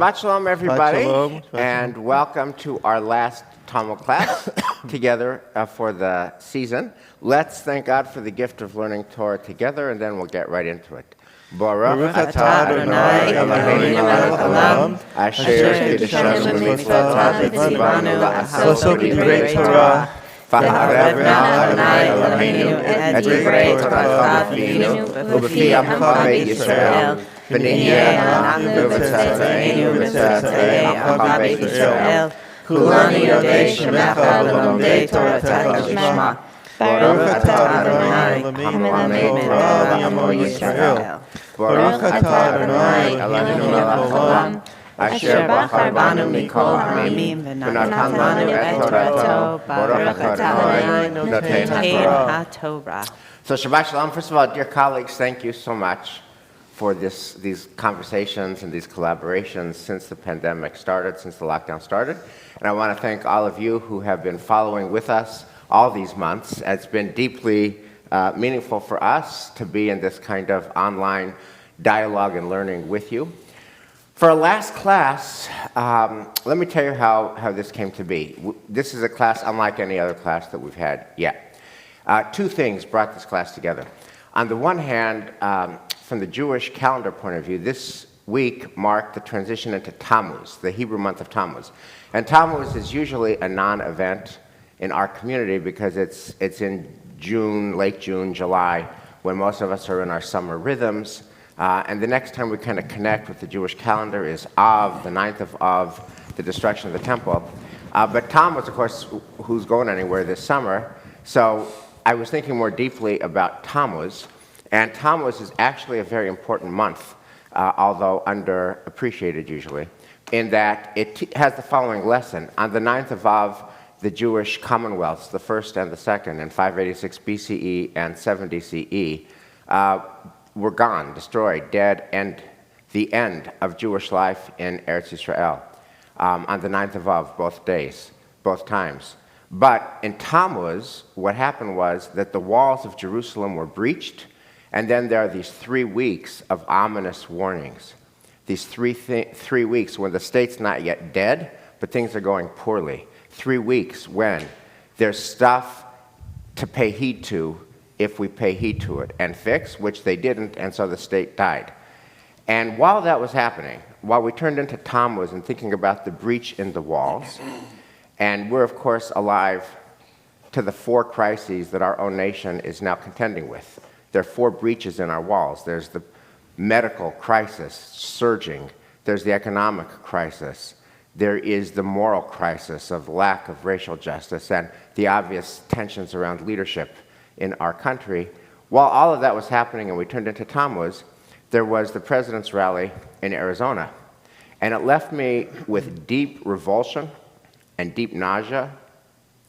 Shabbat Shalom, everybody, Shabbat Shalom. and welcome to our last Talmud class together for the season. Let's thank God for the gift of learning Torah together, and then we'll get right into it. Baruch atah Adonai Eloheinu melech haolam, asher kiddushanu b'mitzvotav v'tzivanu la'asos b'divrei Torah, v'harevna Adonai Eloheinu et divrei Torah b'finu u'b'fi amcha beit Yisrael, v'nihyeh אנחנו בצאצאינו ובצאצאי עמך בית ישראל, כולנו יודעי שמך ולומדי תורתך לשמה. ברוך אתה אדוני מלמד תורה לעמו ישראל. ברוך אתה אדוני אלוהינו מלך העולם, אשר בחר בנו מכל העמים ונתן לנו את תורתו. ברוך אתה אדוני נותן התורה. So Shabbat Shalom. First of all, dear colleagues, thank you so much for these conversations and these collaborations since the pandemic started, since the lockdown started. And I want to thank all of you who have been following with us all these months. It's been deeply meaningful for us to be in this kind of online dialogue and learning with you. For our last class, let me tell you how this came to be. This is a class unlike any other class that we've had yet. Two things brought this class together. On the one hand, from the Jewish calendar point of view, this week marked the transition into Tammuz, the Hebrew month of Tammuz. And Tammuz is usually a non-event in our community because it's in June, late June, July, when most of us are in our summer rhythms. And the next time we kind of connect with the Jewish calendar is Av, the 9th of Av, the destruction of the temple. But Tammuz, of course, who's going anywhere this summer. So I was thinking more deeply about Tammuz. And Tammuz is actually a very important month, although underappreciated usually, in that it has the following lesson. On the 9th of Av, the Jewish commonwealths, the first and the second, in 586 BCE and 70 CE, were gone, destroyed, dead, and the end of Jewish life in Eretz Yisrael on the 9th of Av, both days, both times. But in Tammuz, what happened was that the walls of Jerusalem were breached. And then there are these 3 weeks of ominous warnings. These three weeks when the state's not yet dead, but things are going poorly. 3 weeks when there's stuff to pay heed to if we pay heed to it and fix, which they didn't, and so the state died. And while that was happening, while we turned into Tammuz and thinking about the breach in the walls, and we're, of course, alive to the 4 crises that our own nation is now contending with. There are 4 breaches in our walls. There's the medical crisis surging. There's the economic crisis. There is the moral crisis of lack of racial justice and the obvious tensions around leadership in our country. While all of that was happening and we turned into Tammuz, there was the president's rally in Arizona. And it left me with deep revulsion and deep nausea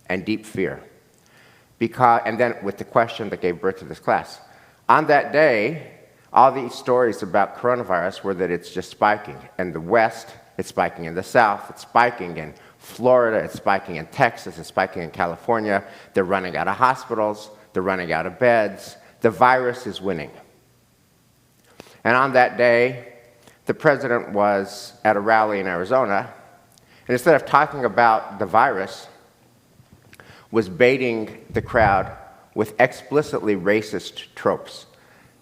and deep fear. And then with the question that gave birth to this class. On that day, all these stories about coronavirus were that it's just spiking. In the West, it's spiking. In the South, it's spiking. In Florida, it's spiking. In Texas, it's spiking. In California, they're running out of hospitals. They're running out of beds. The virus is winning. And on that day, the president was at a rally in Arizona, and instead of talking about the virus, was baiting the crowd with explicitly racist tropes.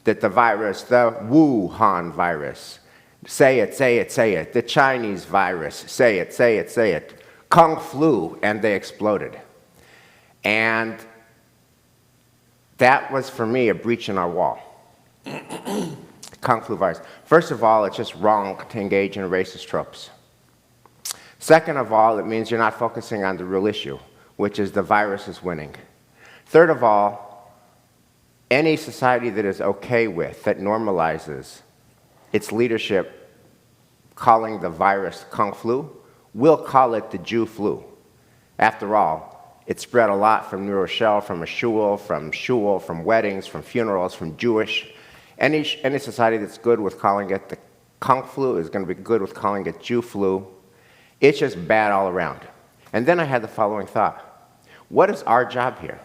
That the virus, the Wuhan virus, say it, say it, say it. The Chinese virus, say it, say it, say it. Kung flu, and they exploded. And that was, for me, a breach in our wall. Kung flu virus. First of all, it's just wrong to engage in racist tropes. Second of all, it means you're not focusing on the real issue, which is the virus is winning. Third of all, any society that is okay with, that normalizes its leadership calling the virus Kung flu, will call it the Jew flu. After all, it spread a lot from New Rochelle, from a shul, from weddings, from funerals, from Jewish. Any society that's good with calling it the Kung flu is going to be good with calling it Jew flu. It's just bad all around. And then I had the following thought. What is our job here?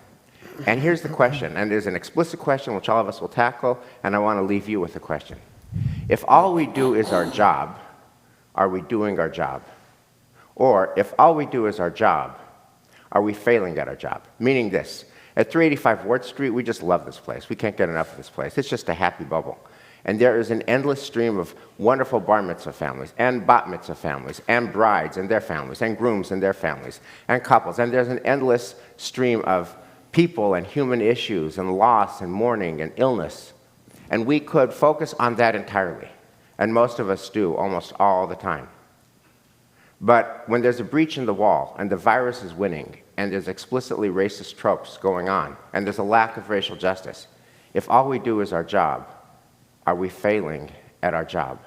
And here's the question, and there's an explicit question which all of us will tackle, and I want to leave you with a question. If all we do is our job, are we doing our job? Or if all we do is our job, are we failing at our job? Meaning this, at 385 Ward Street, we just love this place. We can't get enough of this place. It's just a happy bubble. And there is an endless stream of wonderful bar mitzvah families, and bat mitzvah families, and brides and their families, and grooms and their families, and couples. And there's an endless stream of people and human issues, and loss, and mourning, and illness. And we could focus on that entirely. And most of us do, almost all the time. But when there's a breach in the wall, and the virus is winning, and there's explicitly racist tropes going on, and there's a lack of racial justice, if all we do is our job, are we failing at our job?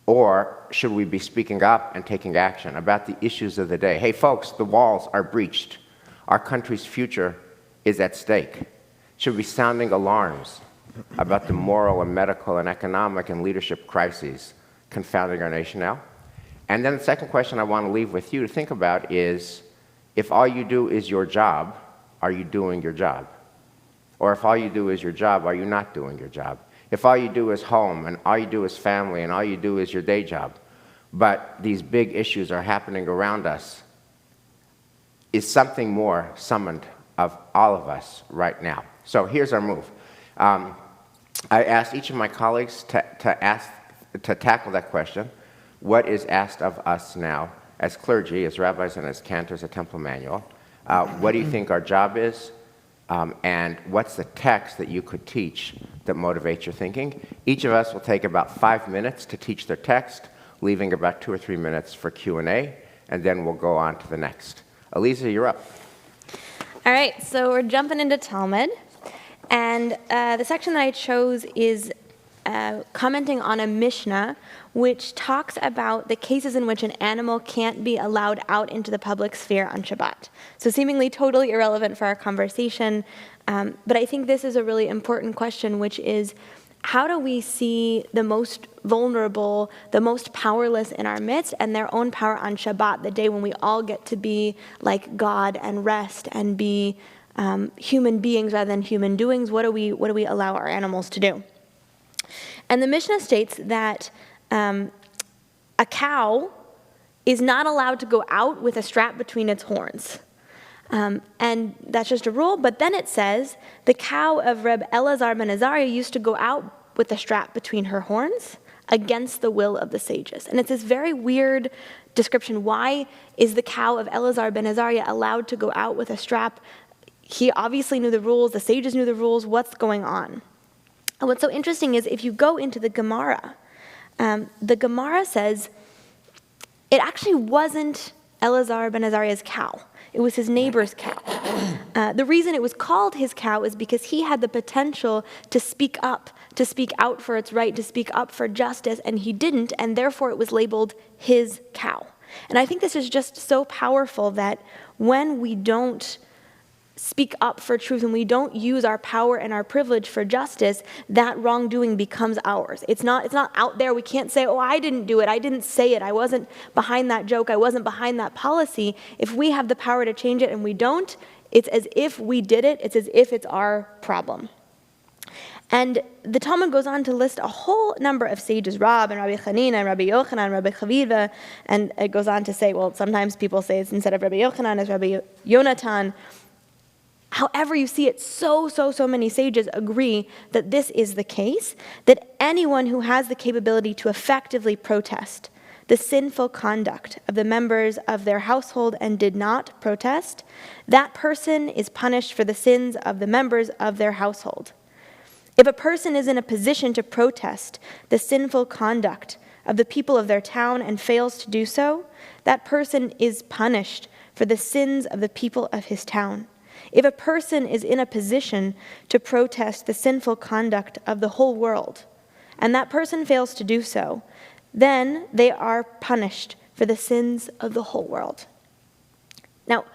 Or should we be speaking up and taking action about the issues of the day? Hey folks, the walls are breached. Our country's future is at stake. Should we be sounding alarms about the moral and medical and economic and leadership crises confounding our nation now? And then the second question I want to leave with you to think about is, if all you do is your job, are you doing your job? Or if all you do is your job, are you not doing your job? If all you do is home, and all you do is family, and all you do is your day job, but these big issues are happening around us, is something more summoned of all of us right now? So here's our move. I asked each of my colleagues to tackle that question. What is asked of us now as clergy, as rabbis, and as cantors at Temple Manual? What do you think our job is? And what's the text that you could teach that motivates your thinking? Each of us will take about 5 minutes to teach their text, leaving about 2 or 3 minutes for Q&A, and then we'll go on to the next. Aliza, you're up. All right, so we're jumping into Talmud, and the section that I chose is commenting on a Mishnah which talks about the cases in which an animal can't be allowed out into the public sphere on Shabbat. So seemingly totally irrelevant for our conversation, but I think this is a really important question, which is, how do we see the most vulnerable, the most powerless in our midst, and their own power on Shabbat, the day when we all get to be like God and rest and be human beings rather than human doings? What do we allow our animals to do? And the Mishnah states that a cow is not allowed to go out with a strap between its horns. And that's just a rule. But then it says, the cow of Reb Elazar ben Azariah used to go out with a strap between her horns against the will of the sages. And it's this very weird description. Why is the cow of Elazar ben Azariah allowed to go out with a strap? He obviously knew the rules. The sages knew the rules. What's going on? And what's so interesting is if you go into the Gemara says it actually wasn't Elazar ben Azariah's cow. It was his neighbor's cow. The reason it was called his cow is because he had the potential to speak up, to speak out for its right, to speak up for justice, and he didn't, and therefore it was labeled his cow. And I think this is just so powerful that when we don't speak up for truth and we don't use our power and our privilege for justice, that wrongdoing becomes ours. It's not out there. We can't say, oh, I didn't do it. I didn't say it. I wasn't behind that joke. I wasn't behind that policy. If we have the power to change it and we don't, it's as if we did it. It's as if it's our problem. And the Talmud goes on to list a whole number of sages, Rab and Rabbi Chanina and Rabbi Yochanan and Rabbi Chaviva, and it goes on to say, well, sometimes people say it's instead of Rabbi Yochanan, it's Rabbi Yonatan. However you see it, so many sages agree that this is the case, that anyone who has the capability to effectively protest the sinful conduct of the members of their household and did not protest, that person is punished for the sins of the members of their household. If a person is in a position to protest the sinful conduct of the people of their town and fails to do so, that person is punished for the sins of the people of his town. If a person is in a position to protest the sinful conduct of the whole world, and that person fails to do so, then they are punished for the sins of the whole world. Now,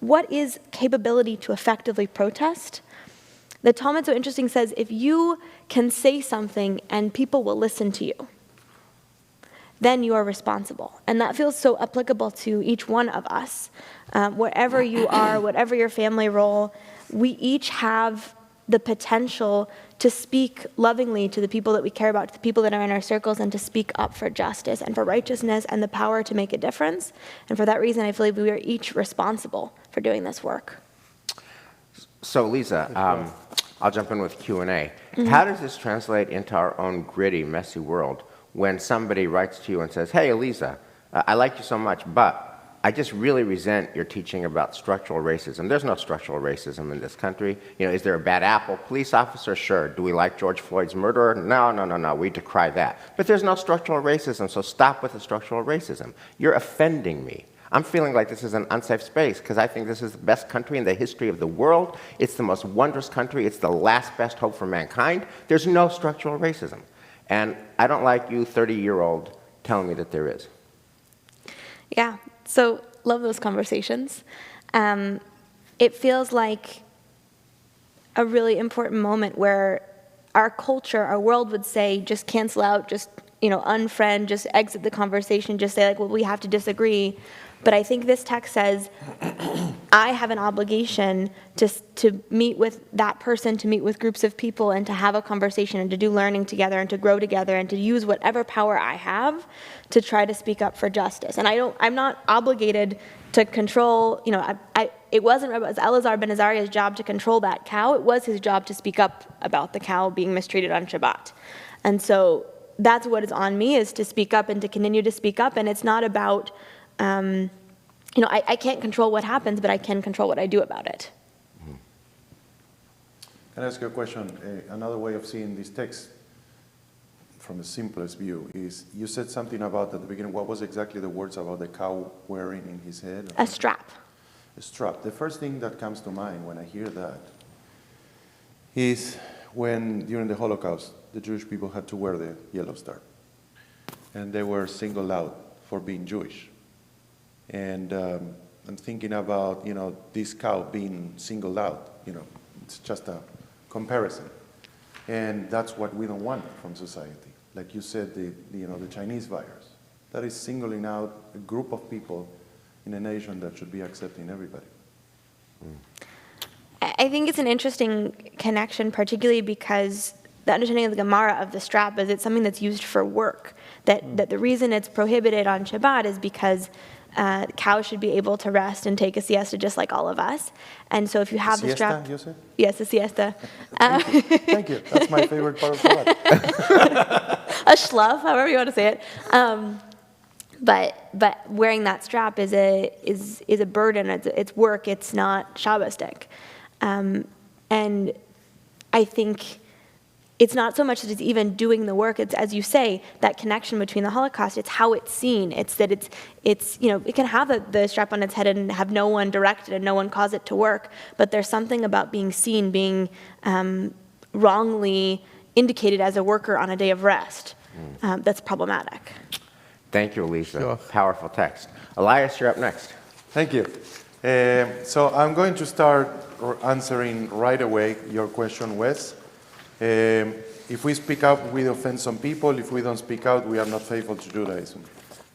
what is capability to effectively protest? The Talmud, so interesting, says if you can say something and people will listen to you, then you are responsible. And that feels so applicable to each one of us. Wherever you are, whatever your family role, we each have the potential to speak lovingly to the people that we care about, to the people that are in our circles, and to speak up for justice and for righteousness and the power to make a difference. And for that reason, I believe we are each responsible for doing this work. So, Lisa, I'll jump in with Q&A. How does this translate into our own gritty, messy world when somebody writes to you and says, hey, Elisa, I like you so much, but I just really resent your teaching about structural racism. There's no structural racism in this country. Is there a bad apple police officer? Sure. Do we like George Floyd's murderer? No. We decry that. But there's no structural racism, so stop with the structural racism. You're offending me. I'm feeling like this is an unsafe space because I think this is the best country in the history of the world. It's the most wondrous country. It's the last best hope for mankind. There's no structural racism. And I don't like you, 30-year-old, telling me that there is. Yeah, so love those conversations. It feels like a really important moment where our culture, our world would say, just cancel out, just unfriend, just exit the conversation, just say like, well, we have to disagree. But I think this text says, I have an obligation to meet with that person, to meet with groups of people, and to have a conversation, and to do learning together, and to grow together, and to use whatever power I have to try to speak up for justice. And I'm not obligated to control, it wasn't Elazar ben Azariah's job to control that cow. It was his job to speak up about the cow being mistreated on Shabbat. And so that's what is on me, is to speak up and to continue to speak up. And it's not about, I can't control what happens, but I can control what I do about it. Can I ask you a question? Another way of seeing this text from the simplest view is, you said something about at the beginning, what was exactly the words about the cow wearing in his head? A strap. A strap. The first thing that comes to mind when I hear that is when, during the Holocaust, the Jewish people had to wear the yellow star. And they were singled out for being Jewish. And I'm thinking about, this cow being singled out. It's just a comparison. And that's what we don't want from society. Like you said, the Chinese virus. That is singling out a group of people in a nation that should be accepting everybody. I think it's an interesting connection, particularly because the understanding of the Gemara of the strap is it's something that's used for work. That the reason it's prohibited on Shabbat is because cows should be able to rest and take a siesta just like all of us. And so if you have the strap... Siesta, you said? Yes, a siesta. Thank you. That's my favorite part of Shabbat. A shluf, however you want to say it. But wearing that strap is a burden. It's work. It's not Shabbosdik. And I think it's not so much that it's even doing the work. It's, as you say, that connection between the Holocaust. It's how it's seen. It's that it's it can have the strap on its head and have no one direct it and no one cause it to work. But there's something about being seen, being wrongly indicated as a worker on a day of rest that's problematic. Thank you, Elisa. Sure. Powerful text. Elias, you're up next. Thank you. So I'm going to start answering right away your question, Wes. If we speak up, we offend some people. If we don't speak out, we are not faithful to Judaism.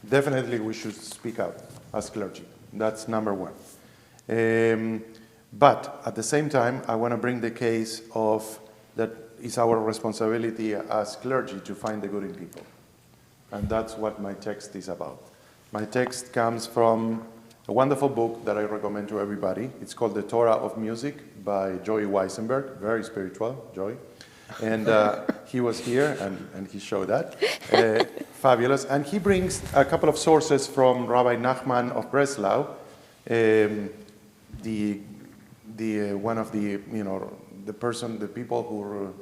Definitely, we should speak out as clergy. That's number one. But at the same time, I want to bring the case of that it's our responsibility as clergy to find the good in people. And that's what my text is about. My text comes from a wonderful book that I recommend to everybody. It's called The Torah of Music by Joey Weisenberg. Very spiritual, Joey. And he was here, and he showed that. Fabulous. And he brings a couple of sources from Rabbi Nachman of Breslau, one of the people who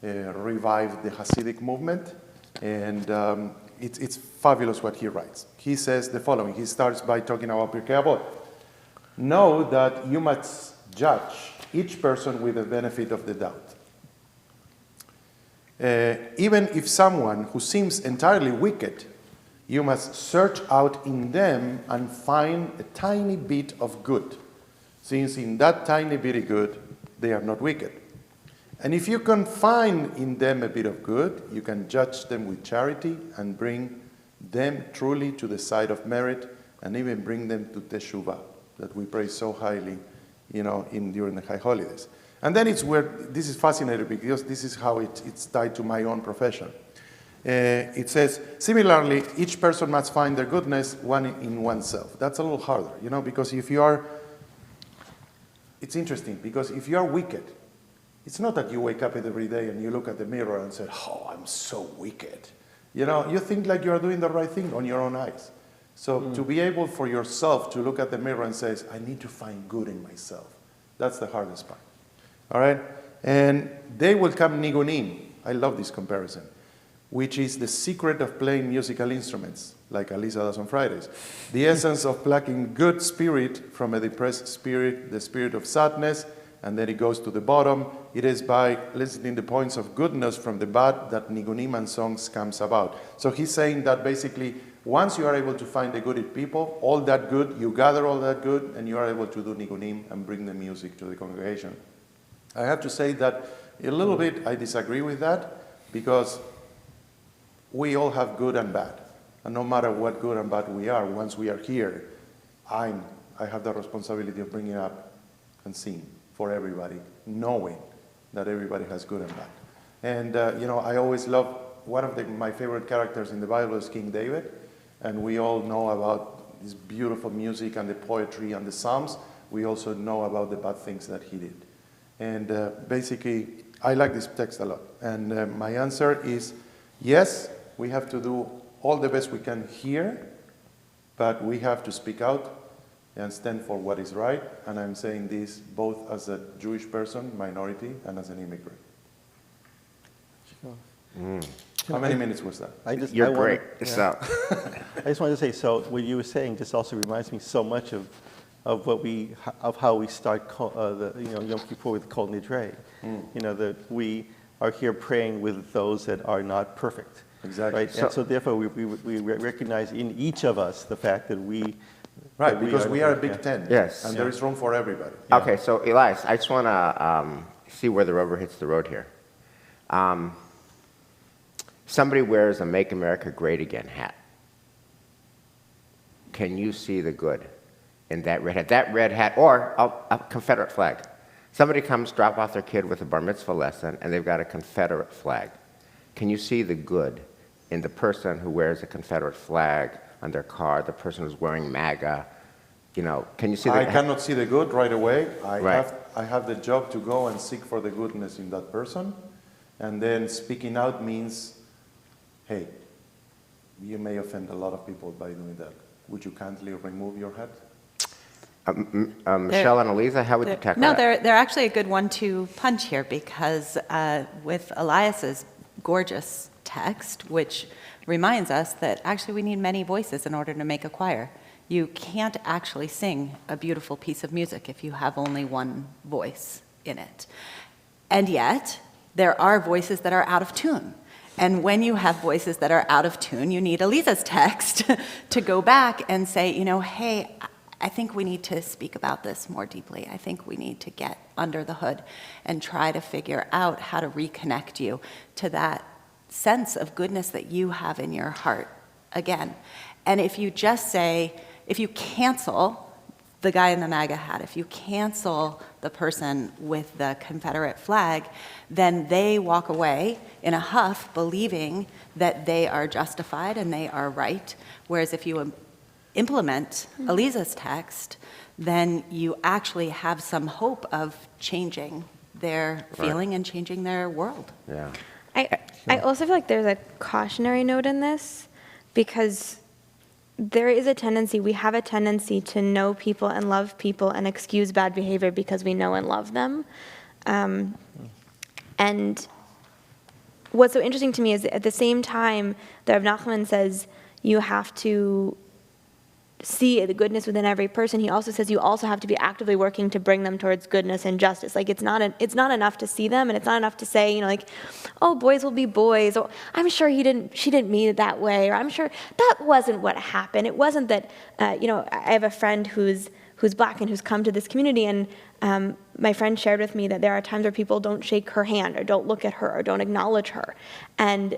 revived the Hasidic movement. And it's fabulous what he writes. He says the following. He starts by talking about Pirkei Avot. Know that you must judge each person with the benefit of the doubt. Even if someone who seems entirely wicked, you must search out in them and find a tiny bit of good, since in that tiny bit of good, they are not wicked. And if you can find in them a bit of good, you can judge them with charity and bring them truly to the side of merit, and even bring them to Teshuvah, that we praise so highly, during the High Holidays. And then it's where this is fascinating because this is how it's tied to my own profession. It says, similarly, each person must find their goodness one in oneself. That's a little harder, because if you are, it's interesting, because if you are wicked, it's not that you wake up every day and you look at the mirror and say, oh, I'm so wicked. You think like you are doing the right thing on your own eyes. So to be able for yourself to look at the mirror and say, I need to find good in myself. That's the hardest part. All right? And they will come nigunim. I love this comparison, which is the secret of playing musical instruments, like Alisa does on Fridays. The essence of plucking good spirit from a depressed spirit, the spirit of sadness, and then it goes to the bottom. It is by listening the points of goodness from the bad that nigunim and songs comes about. So he's saying that basically, once you are able to find the good in people, all that good, you gather all that good, and you are able to do nigunim and bring the music to the congregation. I have to say that a little bit I disagree with that, because we all have good and bad. And no matter what good and bad we are, once we are here, I have the responsibility of bringing up and sing for everybody, knowing that everybody has good and bad. And, I always love, one of my favorite characters in the Bible is King David. And we all know about this beautiful music and the poetry and the Psalms. We also know about the bad things that he did. And basically, I like this text a lot. And my answer is, yes, we have to do all the best we can here, but we have to speak out and stand for what is right. And I'm saying this both as a Jewish person, minority, and as an immigrant. How many minutes was that? You're great. So. I just wanted to say, so what you were saying just also reminds me so much of how we start Yom Kippur with Kol Nidre. That we are here praying with those that are not perfect. Exactly. Right? And so therefore we recognize in each of us the fact that we... Right, because we are a big tent. Yes. And there is room for everybody. Okay, so Elias, I just want to see where the rubber hits the road here. Somebody wears a Make America Great Again hat. Can you see the good in that red hat? That red hat, or a Confederate flag. Somebody comes, drop off their kid with a bar mitzvah lesson, and they've got a Confederate flag. Can you see the good in the person who wears a Confederate flag on their car, the person who's wearing MAGA? Can you see the... I cannot see the good right away. I have the job to go and seek for the goodness in that person. And then speaking out means, hey, you may offend a lot of people by doing that. Would you kindly remove your hat? Michelle and Aliza, how would you tackle that? No, they're actually a good 1-2 punch here, because with Elias's gorgeous text, which reminds us that actually we need many voices in order to make a choir. You can't actually sing a beautiful piece of music if you have only one voice in it. And yet, there are voices that are out of tune. And when you have voices that are out of tune, you need Elisa's text to go back and say, hey, I think we need to speak about this more deeply. I think we need to get under the hood and try to figure out how to reconnect you to that sense of goodness that you have in your heart again. And if you just say, if you cancel the guy in the MAGA hat, if you cancel the person with the Confederate flag, then they walk away in a huff believing that they are justified and they are right. Whereas if you implement Elisa's text, then you actually have some hope of changing their feeling and changing their world. Yeah. I also feel like there's a cautionary note in this, because there is a tendency, we have a tendency to know people and love people and excuse bad behavior because we know and love them. And what's so interesting to me is at the same time that Rav Nachman says you have to see the goodness within every person, he also says you also have to be actively working to bring them towards goodness and justice. Like it's not enough to see them, and it's not enough to say, oh, boys will be boys, or I'm sure she didn't mean it that way, or I'm sure that wasn't what happened. It wasn't that, I have a friend who's black and who's come to this community, and my friend shared with me that there are times where people don't shake her hand or don't look at her or don't acknowledge her. And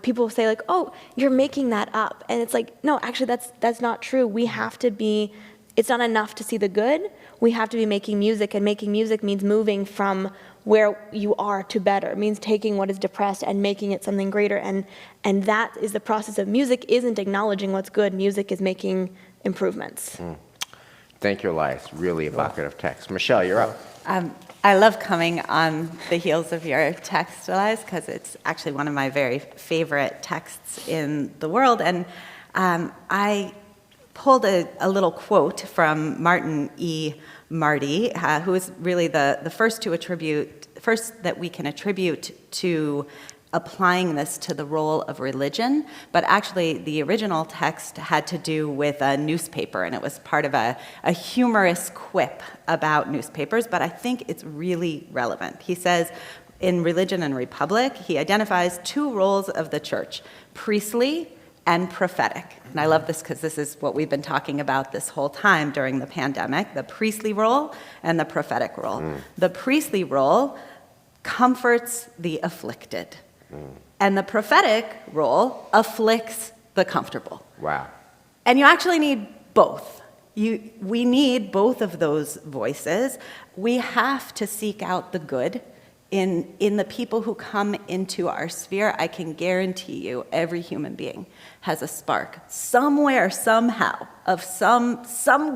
people say oh, you're making that up. And it's no, actually that's not true. We have to be it's not enough to see the good. We have to be making music, and making music means moving from where you are to better. It means taking what is depressed and making it something greater, and that is the process of music. Isn't acknowledging what's good. Music is making improvements. Thank you, Elias. Really evocative text. Michelle, you're up. I love coming on the heels of your text, Elias, because it's actually one of my very favorite texts in the world. And I pulled a little quote from Martin E. Marty, who is really the first that we can attribute to applying this to the role of religion, but actually the original text had to do with a newspaper, and it was part of a humorous quip about newspapers, but I think it's really relevant. He says, in Religion and Republic, he identifies two roles of the church, priestly and prophetic. And I love this because this is what we've been talking about this whole time during the pandemic, the priestly role and the prophetic role. The priestly role comforts the afflicted. And the prophetic role afflicts the comfortable. Wow. And you actually need both. We need both of those voices. We have to seek out the good in the people who come into our sphere. I can guarantee you every human being has a spark somewhere, somehow, of some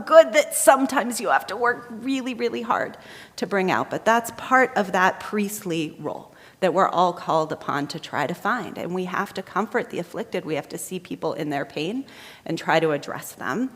good that sometimes you have to work really, really hard to bring out. But that's part of that priestly role that we're all called upon to try to find. And we have to comfort the afflicted. We have to see people in their pain and try to address them.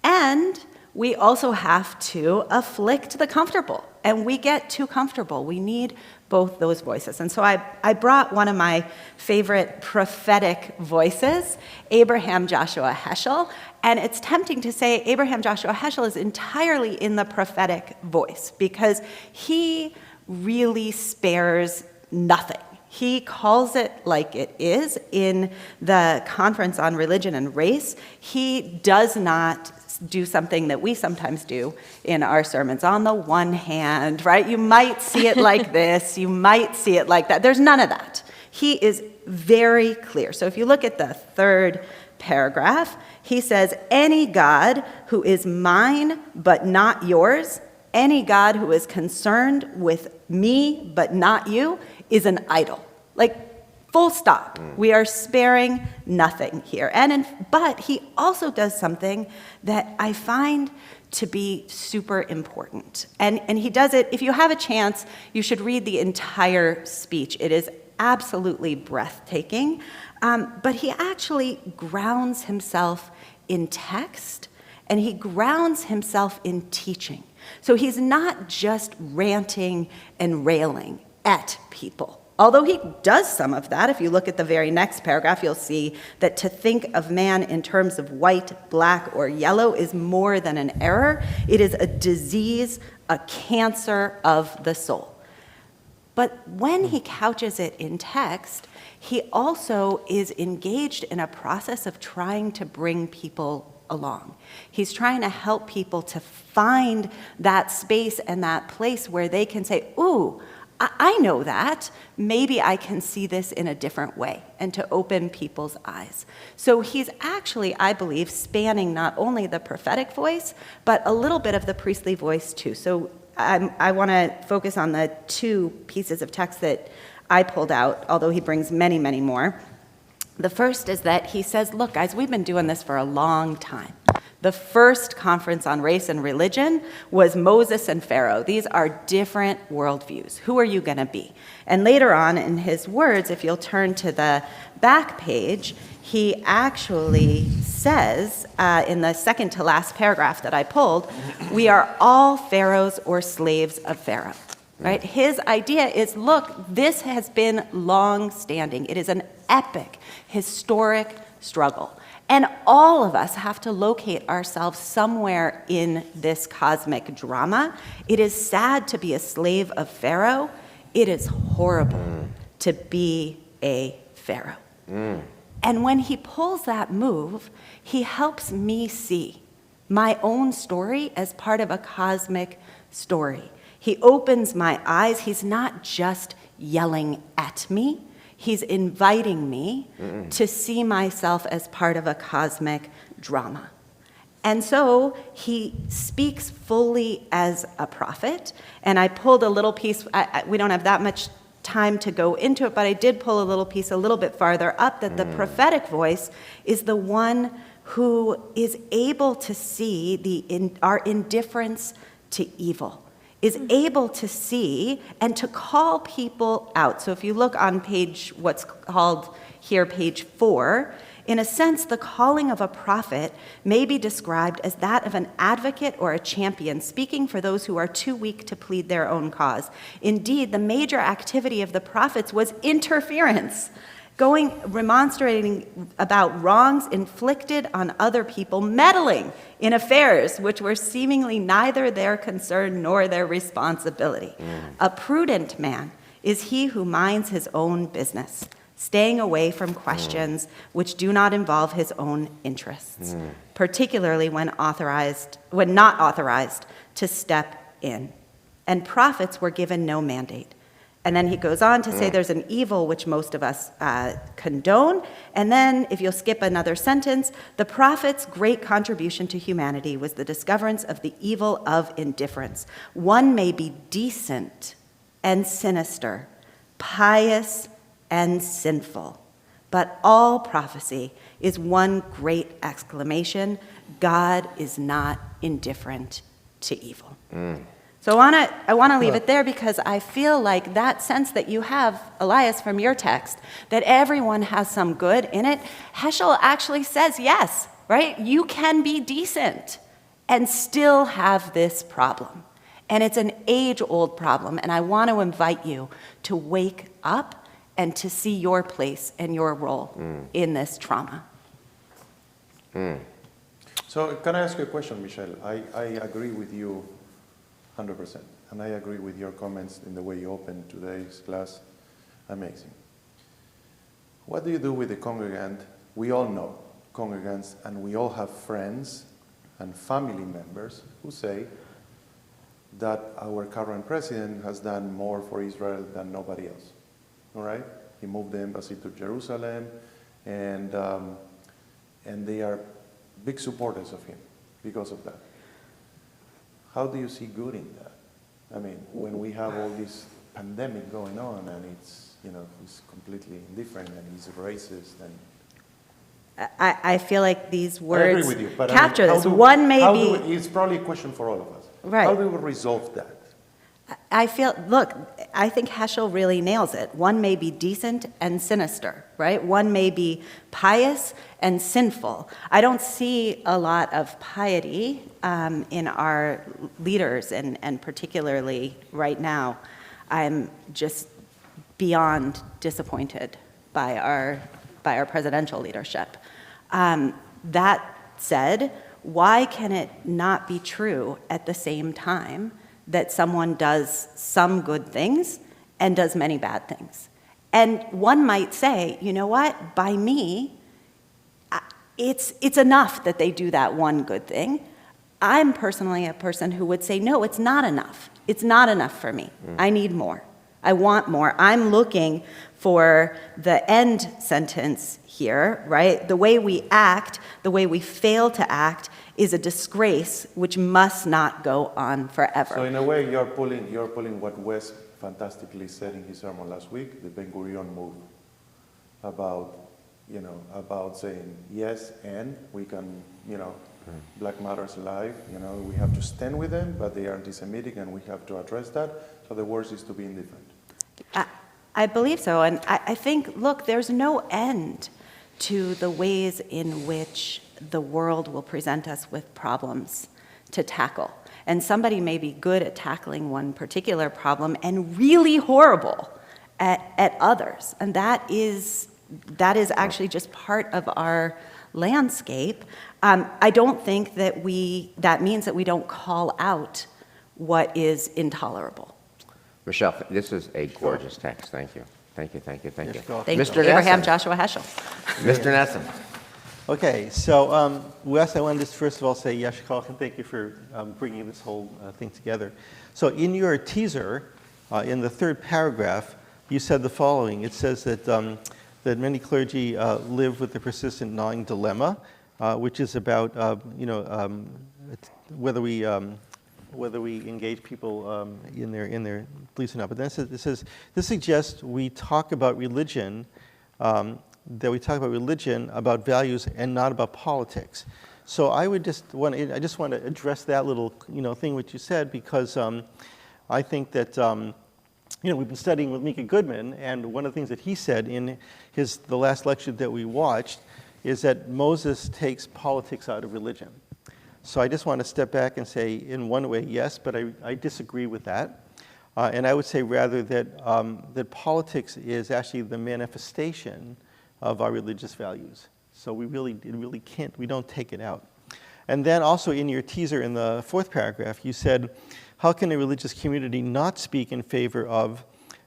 And we also have to afflict the comfortable. And we get too comfortable. We need both those voices. And so I brought one of my favorite prophetic voices, Abraham Joshua Heschel. And it's tempting to say Abraham Joshua Heschel is entirely in the prophetic voice because he really spares nothing. He calls it like it is in the Conference on Religion and Race. He does not do something that we sometimes do in our sermons. On the one hand, right, you might see it like this, you might see it like that. There's none of that. He is very clear. So if you look at the third paragraph, he says, any God who is mine but not yours, any God who is concerned with me but not you, is an idol. Like, full stop. We are sparing nothing here. But he also does something that I find to be super important. And he does it, if you have a chance, you should read the entire speech. It is absolutely breathtaking. But he actually grounds himself in text, and he grounds himself in teaching. So he's not just ranting and railing at people. Although he does some of that. If you look at the very next paragraph, you'll see that to think of man in terms of white, black, or yellow is more than an error. It is a disease, a cancer of the soul. But when he couches it in text, he also is engaged in a process of trying to bring people along. He's trying to help people to find that space and that place where they can say, ooh, I know that. Maybe I can see this in a different way, and to open people's eyes. So he's actually, I believe, spanning not only the prophetic voice, but a little bit of the priestly voice too. So I want to focus on the two pieces of text that I pulled out, although he brings many, many more. The first is that he says, look, guys, we've been doing this for a long time. The first conference on race and religion was Moses and Pharaoh. These are different worldviews. Who are you going to be? And later on in his words, if you'll turn to the back page, he actually says, in the second to last paragraph that I pulled, we are all pharaohs or slaves of Pharaoh. Right? His idea is, look, this has been long-standing. It is an epic, historic struggle. And all of us have to locate ourselves somewhere in this cosmic drama. It is sad to be a slave of Pharaoh. It is horrible to be a Pharaoh. And when he pulls that move, he helps me see my own story as part of a cosmic story. He opens my eyes. He's not just yelling at me. He's inviting me to see myself as part of a cosmic drama. And so he speaks fully as a prophet. And I pulled a little piece, we don't have that much time to go into it, but I did pull a little piece a little bit farther up, that the prophetic voice is the one who is able to see our indifference to evil, is able to see and to call people out. So if you look on what's called here page 4, in a sense, the calling of a prophet may be described as that of an advocate or a champion, speaking for those who are too weak to plead their own cause. Indeed, the major activity of the prophets was interference, remonstrating about wrongs inflicted on other people, meddling in affairs which were seemingly neither their concern nor their responsibility. A prudent man is he who minds his own business, staying away from questions which do not involve his own interests, particularly when not authorized to step in. And prophets were given no mandate. And then he goes on to say there's an evil which most of us condone. And then, if you'll skip another sentence, the prophet's great contribution to humanity was the discoverance of the evil of indifference. One may be decent and sinister, pious and sinful, but all prophecy is one great exclamation: God is not indifferent to evil. So I want to leave it there, because I feel like that sense that you have, Elias, from your text, that everyone has some good in it, Heschel actually says yes, right? You can be decent and still have this problem. And it's an age-old problem, and I want to invite you to wake up and to see your place and your role in this trauma. So can I ask you a question, Michelle? I agree with you 100%. And I agree with your comments in the way you opened today's class. Amazing. What do you do with the congregant? We all know congregants, and we all have friends and family members who say that our current president has done more for Israel than nobody else. All right? He moved the embassy to Jerusalem, and they are big supporters of him because of that. How do you see good in that? I mean, when we have all this pandemic going on, and it's, he's completely indifferent, and he's racist, and I feel like these words I agree with you, but capture this. One may be... It's probably a question for all of us. Right. How do we resolve that? I think Heschel really nails it. One may be decent and sinister, right? One may be pious and sinful. I don't see a lot of piety in our leaders, and particularly right now. I'm just beyond disappointed by our presidential leadership. That said, why can it not be true at the same time that someone does some good things and does many bad things? And one might say, you know what, by me, it's enough that they do that one good thing. I'm personally a person who would say, no, it's not enough. It's not enough for me. I need more. I want more. I'm looking for the end sentence here, right? The way we act, the way we fail to act, is a disgrace which must not go on forever. So in a way, you're pulling what Wes fantastically said in his sermon last week, the Ben Gurion move, about saying yes, and we can, Black Matters Alive, we have to stand with them, but they are anti-Semitic, and we have to address that. So the worst is to be indifferent. I believe so, and I think, look, there's no end to the ways in which the world will present us with problems to tackle. And somebody may be good at tackling one particular problem and really horrible at others. And that is actually just part of our landscape. I don't think that means that we don't call out what is intolerable. Michelle, this is a gorgeous text. Thank you. Thank you. Thank Mr. you, Abraham Nesson. Joshua Heschel. Mr. Nesson. Okay, so Wes, I wanted to first of all say Yashkal, and thank you for bringing this whole thing together. So in your teaser, in the third paragraph, you said the following. It says that many clergy live with the persistent gnawing dilemma which is about whether we engage people in their beliefs or not. But then this suggests we talk about religion, about values and not about politics. So I just want to address that little thing which you said, because I think that we've been studying with Mika Goodman, and one of the things that he said in the last lecture that we watched is that Moses takes politics out of religion. So I just want to step back and say, in one way, yes, but I disagree with that. And I would say rather that politics is actually the manifestation of our religious values. So we don't take it out. And then also in your teaser in the fourth paragraph, you said, how can a religious community not speak in favor of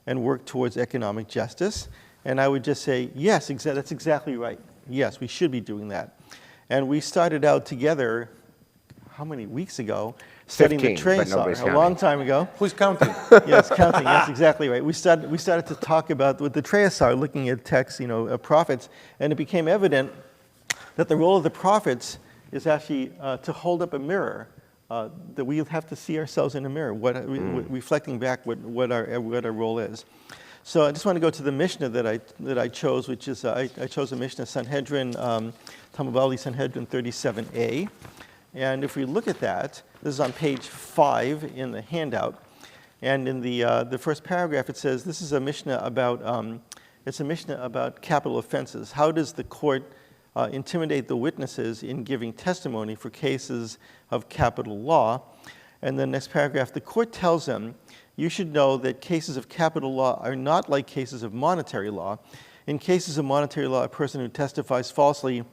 and work towards economic justice? And I would just say, yes, that's exactly right. Yes, we should be doing that. And we started out together, how many weeks ago, studying the 15, but Treyasar, nobody's a counting. long time ago. Who's counting? Yes, counting. That's exactly right. We started to talk about with the Treyasar, looking at texts, of prophets, and it became evident that the role of the prophets is actually to hold up a mirror, that we have to see ourselves in a mirror, reflecting back what our role is. So I just want to go to the Mishnah that I chose, which is I chose a Mishnah, Sanhedrin, Talmud Bavli, Sanhedrin 37a. And if we look at that, this is on page 5 in the handout. And in the first paragraph, it says this is a Mishnah about capital offenses. How does the court intimidate the witnesses in giving testimony for cases of capital law? And the next paragraph, the court tells them, you should know that cases of capital law are not like cases of monetary law. In cases of monetary law, a person who testifies falsely,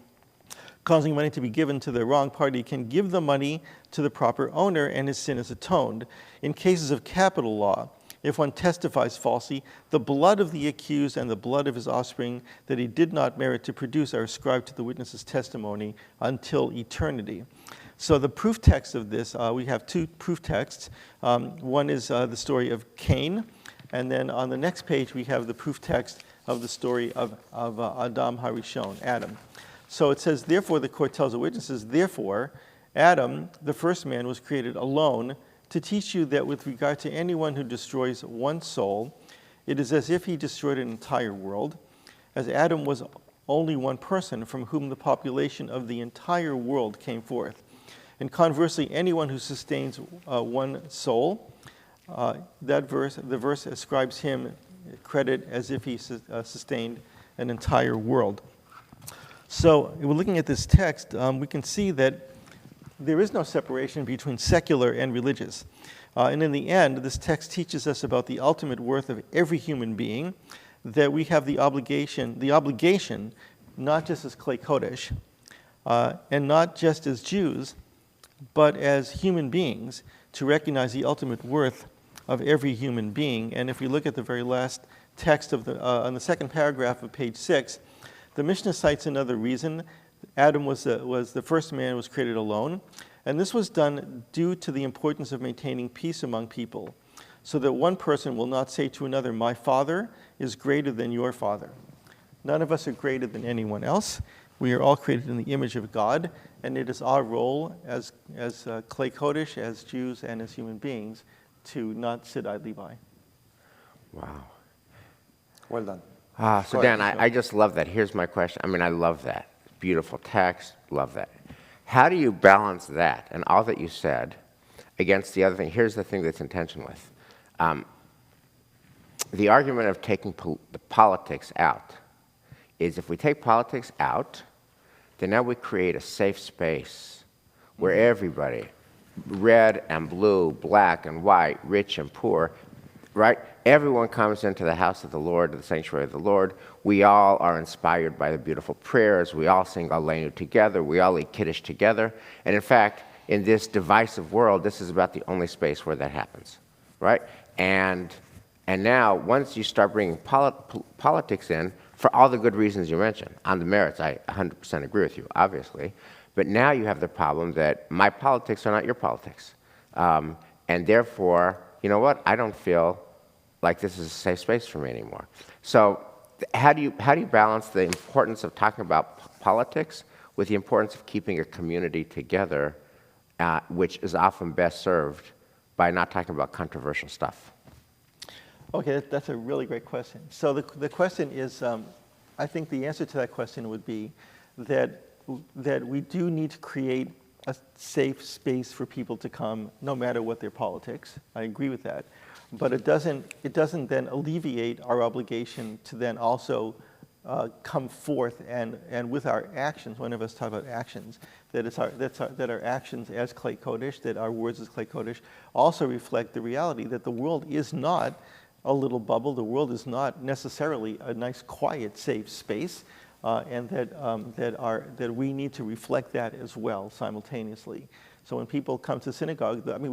causing money to be given to the wrong party, can give the money to the proper owner and his sin is atoned. In cases of capital law, if one testifies falsely, the blood of the accused and the blood of his offspring that he did not merit to produce are ascribed to the witness's testimony until eternity. So the proof text of this, we have two proof texts. One is the story of Cain, and then on the next page we have the proof text of the story of Adam Harishon, Adam. So it says, therefore, the court tells the witnesses, therefore, Adam, the first man, was created alone to teach you that with regard to anyone who destroys one soul, it is as if he destroyed an entire world, as Adam was only one person from whom the population of the entire world came forth. And conversely, anyone who sustains one soul, the verse ascribes him credit as if he sustained an entire world. So we're looking at this text, we can see that there is no separation between secular and religious. And in the end, this text teaches us about the ultimate worth of every human being, that we have the obligation, not just as Klei Kodesh, and not just as Jews, but as human beings, to recognize the ultimate worth of every human being. And if we look at the very last text on the second paragraph of page 6, the Mishnah cites another reason. Adam was the first man who was created alone, and this was done due to the importance of maintaining peace among people, so that one person will not say to another, my father is greater than your father. None of us are greater than anyone else. We are all created in the image of God, and it is our role as Klei Kodesh, as Jews, and as human beings to not sit idly by. Wow. Well done. So Go Dan, ahead. I just love that. Here's my question. I love that. Beautiful text, love that. How do you balance that and all that you said against the other thing? Here's the thing that's in tension with. The argument of taking the politics out is if we take politics out, then now we create a safe space where everybody, red and blue, black and white, rich and poor, right? Everyone comes into the house of the Lord, the sanctuary of the Lord. We all are inspired by the beautiful prayers. We all sing Aleinu together. We all eat Kiddush together. And in fact, in this divisive world, this is about the only space where that happens, right? And now, once you start bringing politics in, for all the good reasons you mentioned, on the merits, I 100% agree with you, obviously. But now you have the problem that my politics are not your politics. And therefore, you know what? I don't feel like this is a safe space for me anymore. So how do you balance the importance of talking about politics with the importance of keeping a community together, which is often best served by not talking about controversial stuff? Okay, that's a really great question. So the question is, I think the answer to that question would be that we do need to create a safe space for people to come, no matter what their politics. I agree with that, but it doesn't then alleviate our obligation to then also come forth and with our actions. One of us talk about actions. That our actions as Clay Kodesh, that our words as Clay Kodesh, also reflect the reality that the world is not a little bubble. The world is not necessarily a nice, quiet, safe space, and that we need to reflect that as well simultaneously. So when people come to synagogue, I mean,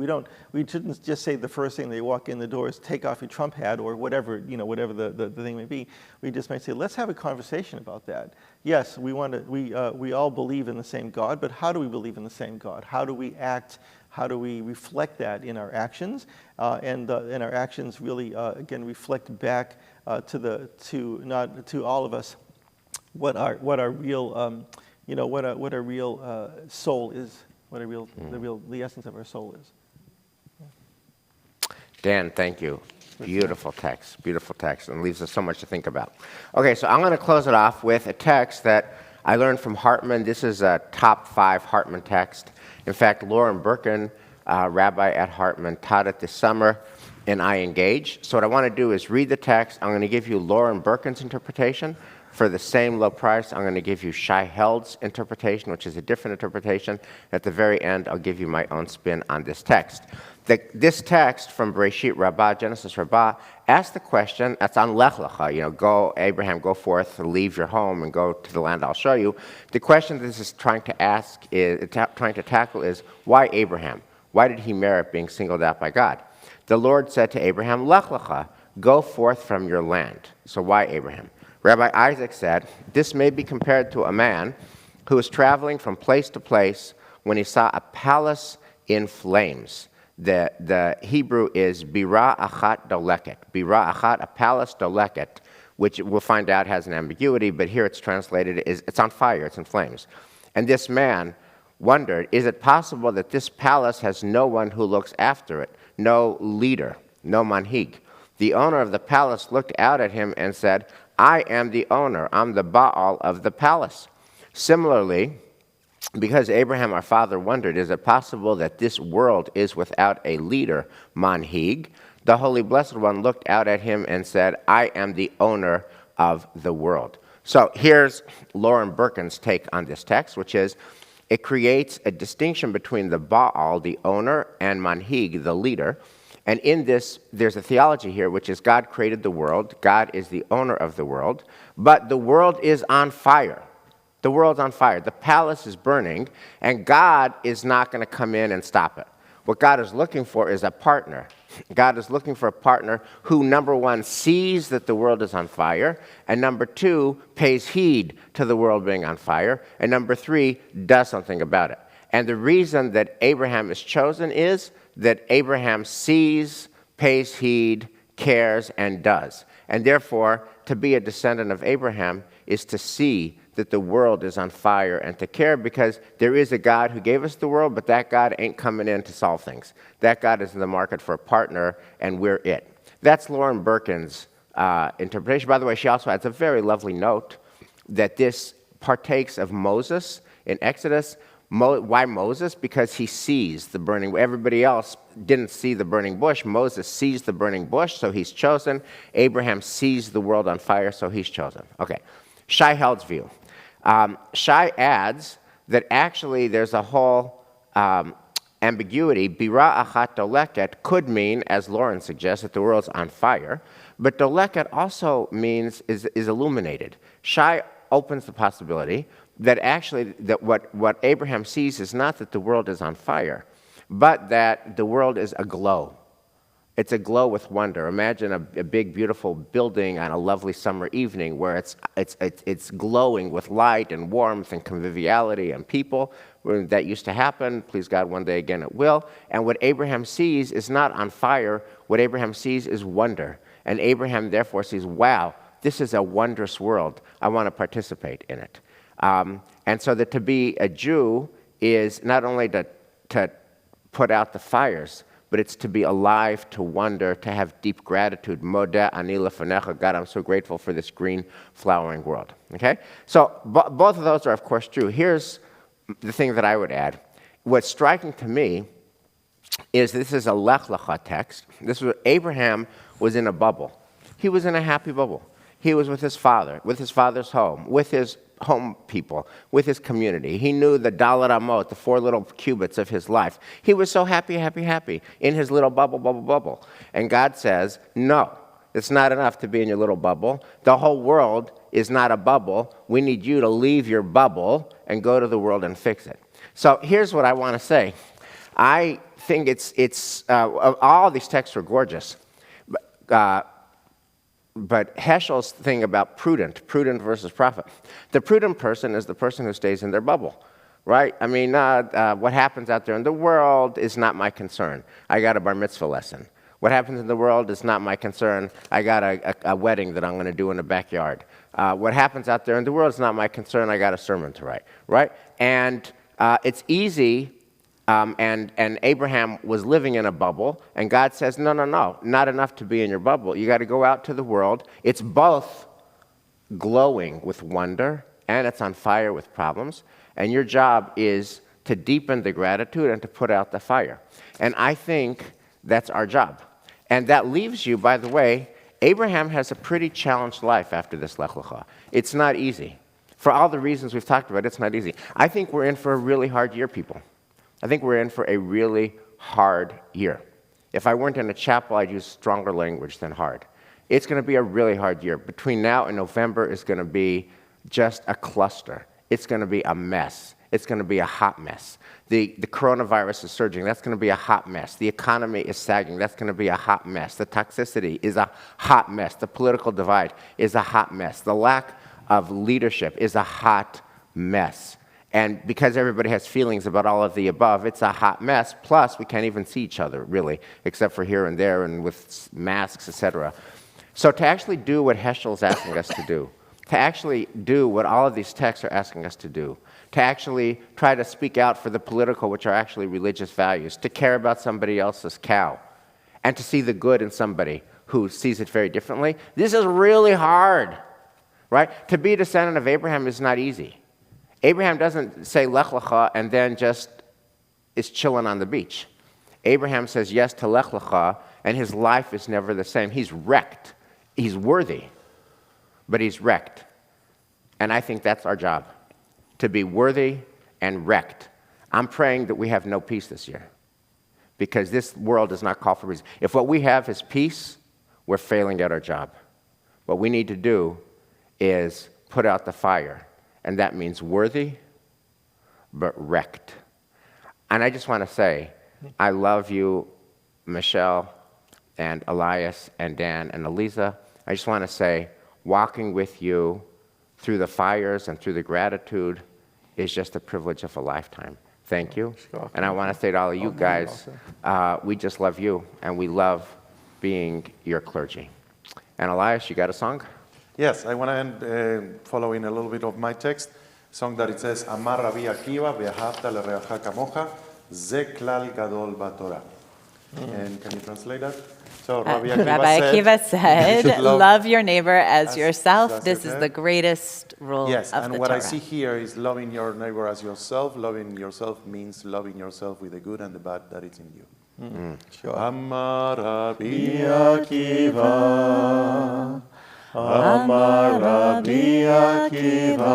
we shouldn't just say the first thing they walk in the door is take off your Trump hat or whatever, whatever the thing may be. We just might say, let's have a conversation about that. Yes, we all believe in the same God, but how do we believe in the same God? How do we act? How do we reflect that in our actions? And our actions really, again, reflect back to all of us what our real, what our real soul is. What the essence of our soul is. Dan, thank you. Beautiful text, and leaves us so much to think about. Okay, so I'm going to close it off with a text that I learned from Hartman. This is a top 5 Hartman text. In fact, Lauren Birkin, rabbi at Hartman, taught it this summer in I Engage. So what I want to do is read the text. I'm going to give you Lauren Birkin's interpretation. For the same low price, I'm going to give you Shai Held's interpretation, which is a different interpretation. At the very end, I'll give you my own spin on this text. This text from Bereshit Rabbah, Genesis Rabbah, asks the question, that's on Lech Lecha, go, Abraham, go forth, leave your home, and go to the land I'll show you. The question this is trying to tackle is, why Abraham? Why did he merit being singled out by God? The Lord said to Abraham, Lech Lecha, go forth from your land. So why Abraham? Rabbi Isaac said, this may be compared to a man who was traveling from place to place when he saw a palace in flames. The Hebrew is bira achat doleket. Bira achat, a palace doleket, which we'll find out has an ambiguity, but here it's translated, it's on fire, it's in flames. And this man wondered, is it possible that this palace has no one who looks after it, no leader, no manhig? The owner of the palace looked out at him and said, I am the owner, I'm the Baal of the palace. Similarly, because Abraham, our father, wondered, is it possible that this world is without a leader, manhig? The Holy Blessed One looked out at him and said, I am the owner of the world. So here's Lauren Birkin's take on this text, which is, it creates a distinction between the Baal, the owner, and manhig, the leader. And in this, there's a theology here, which is God created the world. God is the owner of the world. But the world is on fire. The world's on fire. The palace is burning, and God is not going to come in and stop it. What God is looking for is a partner. God is looking for a partner who, number one, sees that the world is on fire, and number two, pays heed to the world being on fire, and number three, does something about it. And the reason that Abraham is chosen is that Abraham sees, pays heed, cares, and does. And therefore, to be a descendant of Abraham is to see that the world is on fire and to care, because there is a God who gave us the world, but that God ain't coming in to solve things. That God is in the market for a partner, and we're it. That's Lauren Birkin's interpretation. By the way, she also adds a very lovely note that this partakes of Moses in Exodus. Why Moses? Because he sees the burning. Everybody else didn't see the burning bush. Moses sees the burning bush, so he's chosen. Abraham sees the world on fire, so he's chosen. Okay, Shai Held's view. Shai adds that actually there's a whole ambiguity. Bira achat doleket could mean, as Lauren suggests, that the world's on fire, but doleket also means is illuminated. Shai opens the possibility that actually that what Abraham sees is not that the world is on fire, but that the world is aglow. It's aglow with wonder. Imagine a big, beautiful building on a lovely summer evening where it's glowing with light and warmth and conviviality and people. That used to happen. Please God, one day again it will. And what Abraham sees is not on fire. What Abraham sees is wonder. And Abraham therefore sees, wow, this is a wondrous world. I want to participate in it. And so that to be a Jew is not only to put out the fires, but it's to be alive, to wonder, to have deep gratitude. Modeh ani lefanecha. God, I'm so grateful for this green, flowering world. Okay? So both of those are, of course, true. Here's the thing that I would add. What's striking to me is this is a Lech Lecha text. Abraham was in a bubble. He was in a happy bubble. He was with his father's home, with his home people, with his community. He knew the Dalet Amot, the 4 little cubits of his life. He was so happy, happy, happy in his little bubble. And God says, no, it's not enough to be in your little bubble. The whole world is not a bubble. We need you to leave your bubble and go to the world and fix it. So here's what I want to say. I think all these texts are gorgeous. But Heschel's thing about prudent versus prophet. The prudent person is the person who stays in their bubble, right? I mean, what happens out there in the world is not my concern. I got a bar mitzvah lesson. What happens in the world is not my concern. I got a wedding that I'm going to do in the backyard. What happens out there in the world is not my concern. I got a sermon to write, right? And it's easy. And Abraham was living in a bubble, and God says, no, not enough to be in your bubble. You got to go out to the world. It's both glowing with wonder, and it's on fire with problems, and your job is to deepen the gratitude and to put out the fire. And I think that's our job. And that leaves you, by the way, Abraham has a pretty challenged life after this Lech Lecha. It's not easy. For all the reasons we've talked about, it's not easy. I think we're in for a really hard year, people. I think we're in for a really hard year. If I weren't in a chapel, I'd use stronger language than hard. It's going to be a really hard year. Between now and November is going to be just a cluster. It's going to be a mess. It's going to be a hot mess. The coronavirus is surging. That's going to be a hot mess. The economy is sagging. That's going to be a hot mess. The toxicity is a hot mess. The political divide is a hot mess. The lack of leadership is a hot mess. And because everybody has feelings about all of the above, it's a hot mess. Plus, we can't even see each other, really, except for here and there and with masks, etc. So to actually do what Heschel's asking us to do, to actually do what all of these texts are asking us to do, to actually try to speak out for the political, which are actually religious values, to care about somebody else's cow, and to see the good in somebody who sees it very differently, this is really hard, right? To be a descendant of Abraham is not easy. Abraham doesn't say Lech Lecha and then just is chilling on the beach. Abraham says yes to Lech Lecha, and his life is never the same. He's wrecked. He's worthy, but he's wrecked. And I think that's our job, to be worthy and wrecked. I'm praying that we have no peace this year, because this world does not call for peace. If what we have is peace, we're failing at our job. What we need to do is put out the fire. And that means worthy, but wrecked. And I just want to say, I love you, Michelle, and Elias, and Dan, and Eliza. I just want to say, walking with you through the fires and through the gratitude is just a privilege of a lifetime. Thank you. And I want to say to all of you guys, we just love you, and we love being your clergy. And Elias, you got a song? Yes, I want to end following a little bit of my text, song that it says, Amar Rabbi Akiva, ve'ahavta l'reacha kamocha, ze klal gadol b'Torah. And can you translate that? So Rabbi Akiva said, love your neighbor as yourself. This is the greatest rule of the Torah. Yes, and what I see here is loving your neighbor as yourself. Loving yourself means loving yourself with the good and the bad that is in you. Sure. Amar Rabbi Akiva, Amar Rabbi Akiva,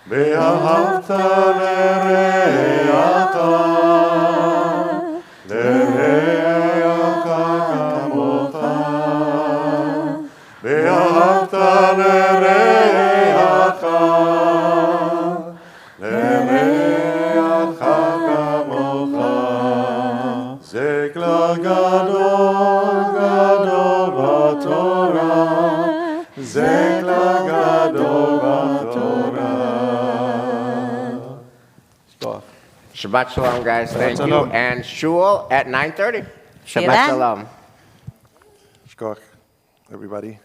ve'ahavta l'reacha, l'reacha kamocha, ve'ahavta l'reacha, l'reacha kamocha, ze klal gadol gadol b'Torah, ze klal gadol b'Torah. Shabbat Shalom, guys. Thank you. Shalom. And Shul at 9:30. See you Shabbat then. Shalom. Shkoch, everybody.